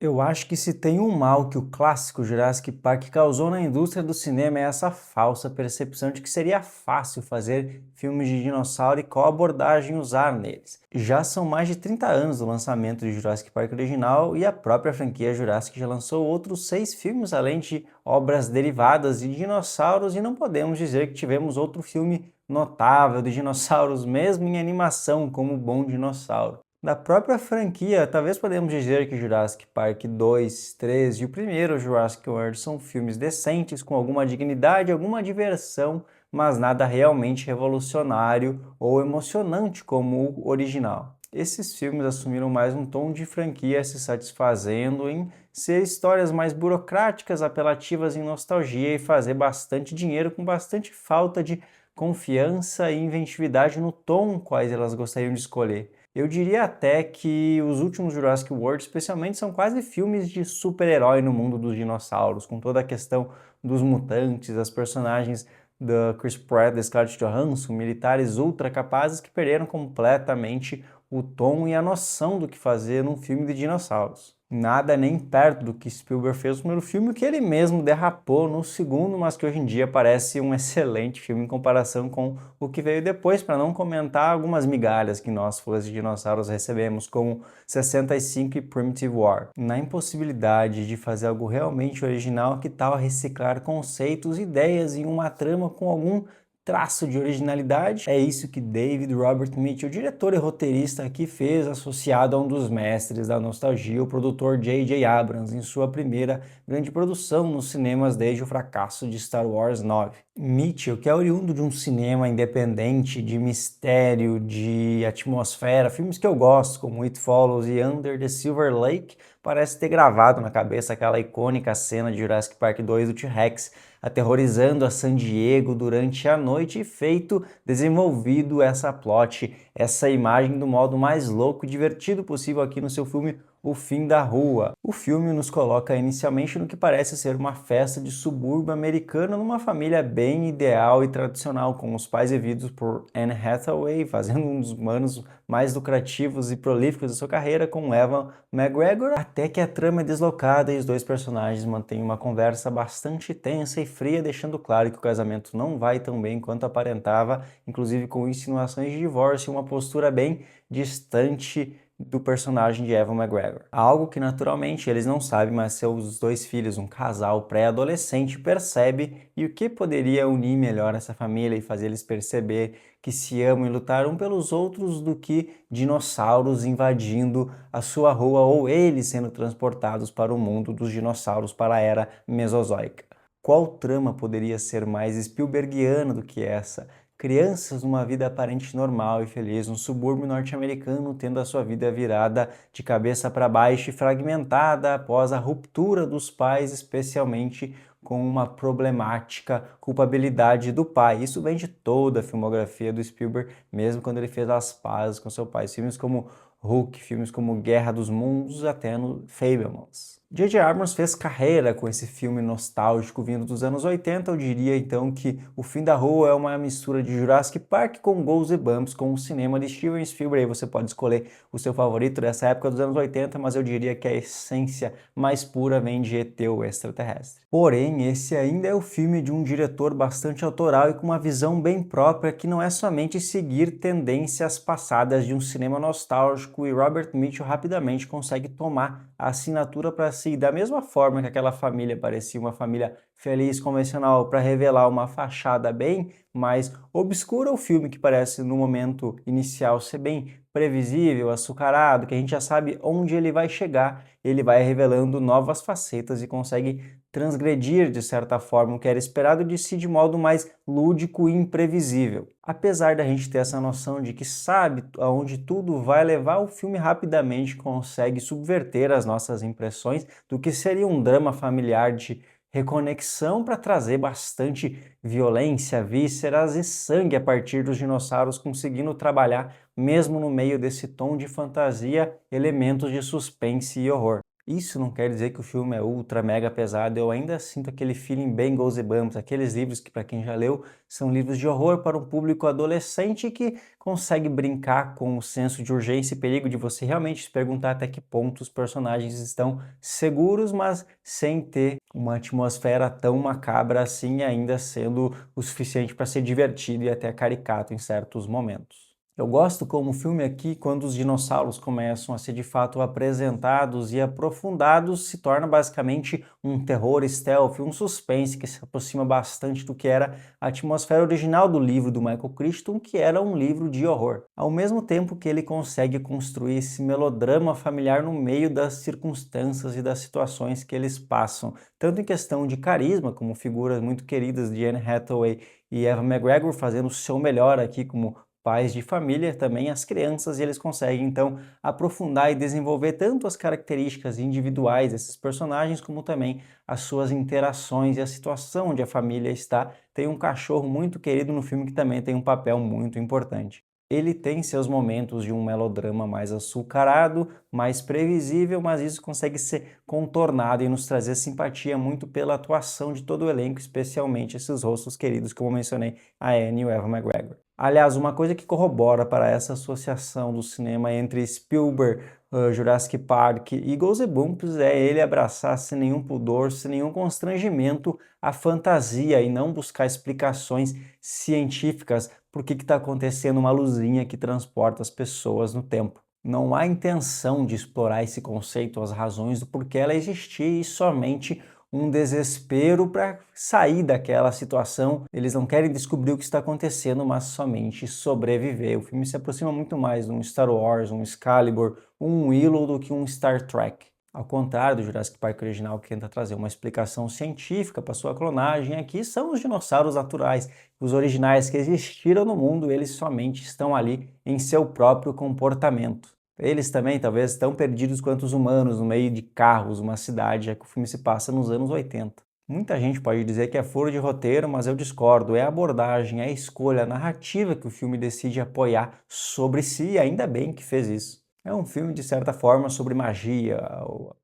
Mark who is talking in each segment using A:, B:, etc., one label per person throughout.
A: Eu acho que se tem um mal que o clássico Jurassic Park causou na indústria do cinema é essa falsa percepção de que seria fácil fazer filmes de dinossauro e qual abordagem usar neles. Já são mais de 30 anos do lançamento de Jurassic Park original e a própria franquia Jurassic já lançou outros 6 filmes além de obras derivadas de dinossauros e não podemos dizer que tivemos outro filme notável de dinossauros mesmo em animação como Bom Dinossauro. Da própria franquia, talvez podemos dizer que Jurassic Park 2, 3 e o primeiro Jurassic World são filmes decentes, com alguma dignidade, alguma diversão, mas nada realmente revolucionário ou emocionante como o original. Esses filmes assumiram mais um tom de franquia, se satisfazendo em ser histórias mais burocráticas, apelativas em nostalgia e fazer bastante dinheiro com bastante falta de confiança e inventividade no tom quais elas gostariam de escolher. Eu diria até que os últimos Jurassic World, especialmente, são quase filmes de super-herói no mundo dos dinossauros, com toda a questão dos mutantes, as personagens da Chris Pratt, da Scarlett Johansson, militares ultra capazes que perderam completamente o tom e a noção do que fazer num filme de dinossauros. Nada nem perto do que Spielberg fez no primeiro filme, que ele mesmo derrapou no segundo, mas que hoje em dia parece um excelente filme em comparação com o que veio depois, para não comentar algumas migalhas que nós, fãs de dinossauros, recebemos, como 65 e Primitive War. Na impossibilidade de fazer algo realmente original, que tal reciclar conceitos, ideias em uma trama com algum traço de originalidade? É isso que David Robert Mitchell, diretor e roteirista aqui, fez, associado a um dos mestres da nostalgia, o produtor J.J. Abrams, em sua primeira grande produção nos cinemas desde o fracasso de Star Wars 9. Mitchell, que é oriundo de um cinema independente, de mistério, de atmosfera, filmes que eu gosto, como It Follows e Under the Silver Lake, parece ter gravado na cabeça aquela icônica cena de Jurassic Park 2 do T-Rex aterrorizando a San Diego durante a noite e desenvolvido essa plot, essa imagem do modo mais louco e divertido possível aqui no seu filme O Fim da Rua. O filme nos coloca inicialmente no que parece ser uma festa de subúrbio americano numa família bem ideal e tradicional, com os pais vividos por Anne Hathaway, fazendo um dos manos mais lucrativos e prolíficos da sua carreira, com Evan McGregor, até que a trama é deslocada e os dois personagens mantêm uma conversa bastante tensa e fria, deixando claro que o casamento não vai tão bem quanto aparentava, inclusive com insinuações de divórcio e uma postura bem distante do personagem de Evan McGregor. Algo que naturalmente eles não sabem, mas seus dois filhos, um casal pré-adolescente, percebe, e o que poderia unir melhor essa família e fazer eles perceber que se amam e lutar um pelos outros do que dinossauros invadindo a sua rua ou eles sendo transportados para o mundo dos dinossauros para a era mesozoica. Qual trama poderia ser mais Spielbergiana do que essa? Crianças numa vida aparente normal e feliz no subúrbio norte-americano, tendo a sua vida virada de cabeça para baixo e fragmentada após a ruptura dos pais, especialmente com uma problemática culpabilidade do pai. Isso vem de toda a filmografia do Spielberg, mesmo quando ele fez as pazes com seu pai. Filmes como Hulk, filmes como Guerra dos Mundos, até no Fabelmans. J.J. Abrams fez carreira com esse filme nostálgico vindo dos anos 80. Eu diria então que O Fim da Rua é uma mistura de Jurassic Park com Goals e Bumps, com o cinema de Steven Spielberg. Aí você pode escolher o seu favorito dessa época dos anos 80, mas eu diria que a essência mais pura vem de ET, o extraterrestre. Porém, esse ainda é o filme de um diretor bastante autoral e com uma visão bem própria, que não é somente seguir tendências passadas de um cinema nostálgico, e Robert Mitchell rapidamente consegue tomar a assinatura para si. Da mesma forma que aquela família parecia uma família feliz, convencional, para revelar uma fachada bem mais obscura, o filme que parece no momento inicial ser bem previsível, açucarado, que a gente já sabe onde ele vai chegar, ele vai revelando novas facetas e consegue transgredir de certa forma o que era esperado de si de modo mais lúdico e imprevisível. Apesar da gente ter essa noção de que sabe aonde tudo vai levar, o filme rapidamente consegue subverter as nossas impressões do que seria um drama familiar de reconexão, para trazer bastante violência, vísceras e sangue a partir dos dinossauros, conseguindo trabalhar, mesmo no meio desse tom de fantasia, elementos de suspense e horror. Isso não quer dizer que o filme é ultra mega pesado, eu ainda sinto aquele feeling bem Goosebumps, aqueles livros que, para quem já leu, são livros de horror para um público adolescente que consegue brincar com o senso de urgência e perigo de você realmente se perguntar até que ponto os personagens estão seguros, mas sem ter uma atmosfera tão macabra assim, ainda sendo o suficiente para ser divertido e até caricato em certos momentos. Eu gosto como o filme aqui, quando os dinossauros começam a ser de fato apresentados e aprofundados, se torna basicamente um terror stealth, um suspense que se aproxima bastante do que era a atmosfera original do livro do Michael Crichton, que era um livro de horror. Ao mesmo tempo que ele consegue construir esse melodrama familiar no meio das circunstâncias e das situações que eles passam, tanto em questão de carisma, como figuras muito queridas de Anne Hathaway e Eva McGregor fazendo o seu melhor aqui como pais de família, também as crianças, e eles conseguem então aprofundar e desenvolver tanto as características individuais desses personagens, como também as suas interações e a situação onde a família está. Tem um cachorro muito querido no filme que também tem um papel muito importante. Ele tem seus momentos de um melodrama mais açucarado, mais previsível, mas isso consegue ser contornado e nos trazer simpatia muito pela atuação de todo o elenco, especialmente esses rostos queridos, como eu mencionei, a Anne e o Evan McGregor. Aliás, uma coisa que corrobora para essa associação do cinema entre Spielberg, Jurassic Park e Goosebumps é ele abraçar sem nenhum pudor, sem nenhum constrangimento a fantasia e não buscar explicações científicas por que está acontecendo uma luzinha que transporta as pessoas no tempo. Não há intenção de explorar esse conceito, as razões do porquê ela existir e somente um desespero para sair daquela situação. Eles não querem descobrir o que está acontecendo, mas somente sobreviver. O filme se aproxima muito mais de um Star Wars, um Excalibur, um Willow do que um Star Trek. Ao contrário do Jurassic Park original, que tenta trazer uma explicação científica para sua clonagem, aqui são os dinossauros naturais, os originais que existiram no mundo, eles somente estão ali em seu próprio comportamento. Eles também talvez tão perdidos quanto os humanos no meio de carros, uma cidade, já que o filme se passa nos anos 80. Muita gente pode dizer que é furo de roteiro, mas eu discordo. É a abordagem, é a escolha, a narrativa que o filme decide apoiar sobre si, e ainda bem que fez isso. É um filme, de certa forma, sobre magia.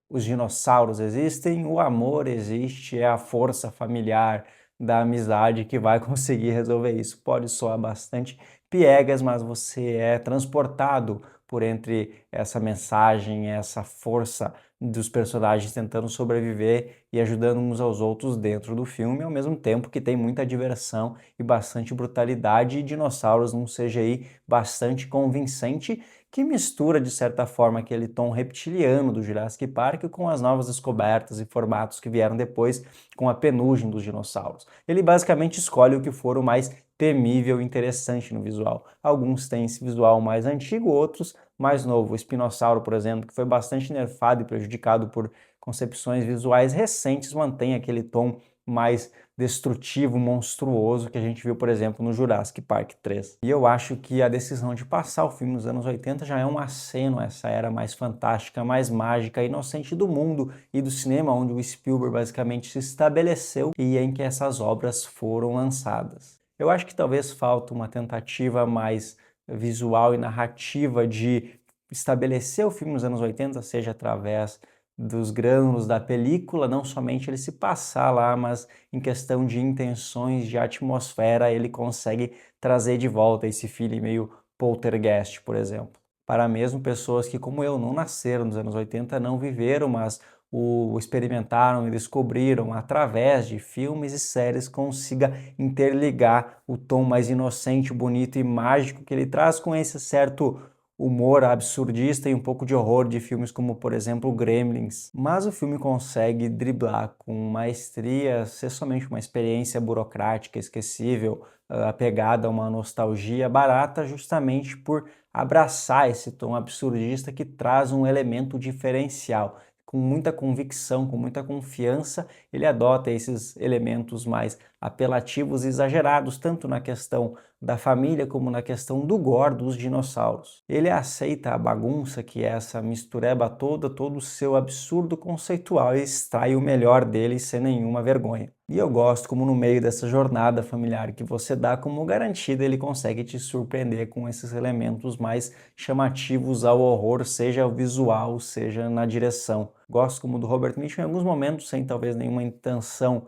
A: Os dinossauros existem, o amor existe, é a força familiar da amizade que vai conseguir resolver isso. Pode soar bastante piegas, mas você é transportado por entre essa mensagem, essa força dos personagens tentando sobreviver e ajudando uns aos outros dentro do filme, ao mesmo tempo que tem muita diversão e bastante brutalidade e dinossauros num CGI bastante convincente que mistura de certa forma aquele tom reptiliano do Jurassic Park com as novas descobertas e formatos que vieram depois com a penugem dos dinossauros. Ele basicamente escolhe o que for o mais temível e interessante no visual. Alguns têm esse visual mais antigo, outros mais novo. O espinossauro, por exemplo, que foi bastante nerfado e prejudicado por concepções visuais recentes, mantém aquele tom mais destrutivo, monstruoso que a gente viu, por exemplo, no Jurassic Park 3. E eu acho que a decisão de passar o filme nos anos 80 já é um aceno a essa era mais fantástica, mais mágica, inocente do mundo e do cinema, onde o Spielberg basicamente se estabeleceu e em que essas obras foram lançadas. Eu acho que talvez falta uma tentativa mais visual e narrativa de estabelecer o filme nos anos 80, seja através dos grânulos da película, não somente ele se passar lá, mas em questão de intenções, de atmosfera, ele consegue trazer de volta esse feeling meio poltergeist, por exemplo. Para mesmo pessoas que, como eu, não nasceram nos anos 80, não viveram, mas o experimentaram e descobriram através de filmes e séries, consiga interligar o tom mais inocente, bonito e mágico que ele traz com esse certo humor absurdista e um pouco de horror de filmes como, por exemplo, Gremlins. Mas o filme consegue driblar com maestria, ser somente uma experiência burocrática, esquecível, apegada a uma nostalgia barata, justamente por abraçar esse tom absurdista que traz um elemento diferencial. Com muita convicção, com muita confiança, ele adota esses elementos mais apelativos e exagerados, tanto na questão da família como na questão do gore dos dinossauros. Ele aceita a bagunça, que é essa mistureba toda, todo o seu absurdo conceitual, e extrai o melhor dele sem nenhuma vergonha. E eu gosto como no meio dessa jornada familiar que você dá como garantida, ele consegue te surpreender com esses elementos mais chamativos ao horror, seja o visual, seja na direção. Gosto como do Robert Mitchum em alguns momentos, sem talvez nenhuma intenção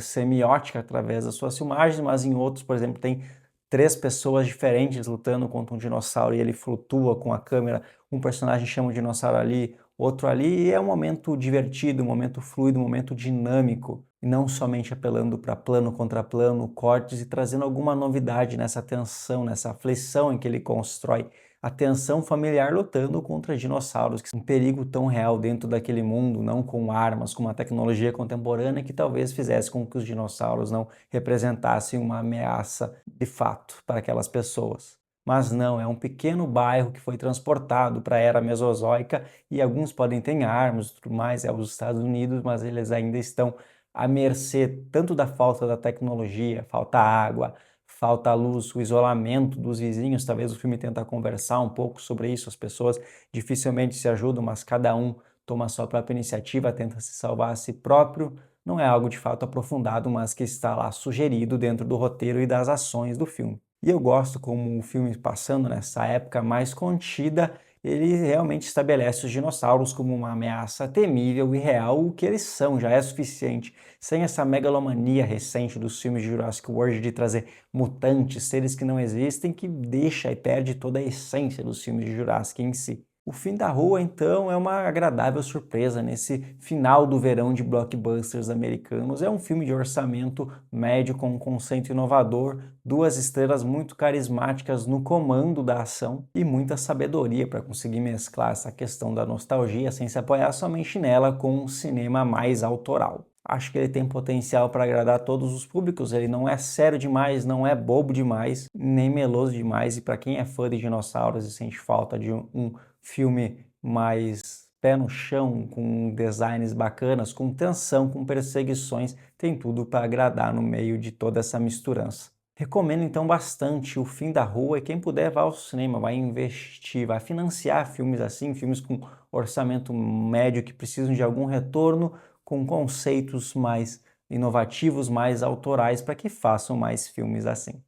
A: semiótica através das suas filmagens, mas em outros, por exemplo, tem 3 pessoas diferentes lutando contra um dinossauro e ele flutua com a câmera, um personagem chama o dinossauro ali, outro ali, e é um momento divertido, um momento fluido, um momento dinâmico, e não somente apelando para plano contra plano, cortes e trazendo alguma novidade nessa tensão, nessa aflição em que ele constrói a tensão familiar lutando contra dinossauros, que são um perigo tão real dentro daquele mundo, não com armas, com uma tecnologia contemporânea que talvez fizesse com que os dinossauros não representassem uma ameaça de fato para aquelas pessoas. Mas não, é um pequeno bairro que foi transportado para a era mesozoica e alguns podem ter armas e tudo mais, é os Estados Unidos, mas eles ainda estão à mercê tanto da falta da tecnologia, falta água, falta luz, o isolamento dos vizinhos. Talvez o filme tenta conversar um pouco sobre isso, as pessoas dificilmente se ajudam, mas cada um toma a sua própria iniciativa, tenta se salvar a si próprio. Não é algo de fato aprofundado, mas que está lá sugerido dentro do roteiro e das ações do filme. E eu gosto como o filme, passando nessa época mais contida, ele realmente estabelece os dinossauros como uma ameaça temível e real, o que eles são, já é suficiente. Sem essa megalomania recente dos filmes de Jurassic World de trazer mutantes, seres que não existem, que deixa e perde toda a essência dos filmes de Jurassic em si. O Fim da Rua, então, é uma agradável surpresa nesse final do verão de blockbusters americanos. É um filme de orçamento médio com um conceito inovador, 2 estrelas muito carismáticas no comando da ação e muita sabedoria para conseguir mesclar essa questão da nostalgia sem se apoiar somente nela com um cinema mais autoral. Acho que ele tem potencial para agradar todos os públicos, ele não é sério demais, não é bobo demais, nem meloso demais, e para quem é fã de dinossauros e sente falta de um filme mais pé no chão, com designs bacanas, com tensão, com perseguições, tem tudo para agradar no meio de toda essa misturança. Recomendo então bastante O Fim da Rua, e quem puder vá ao cinema, vai investir, vai financiar filmes assim, filmes com orçamento médio que precisam de algum retorno, com conceitos mais inovativos, mais autorais, para que façam mais filmes assim.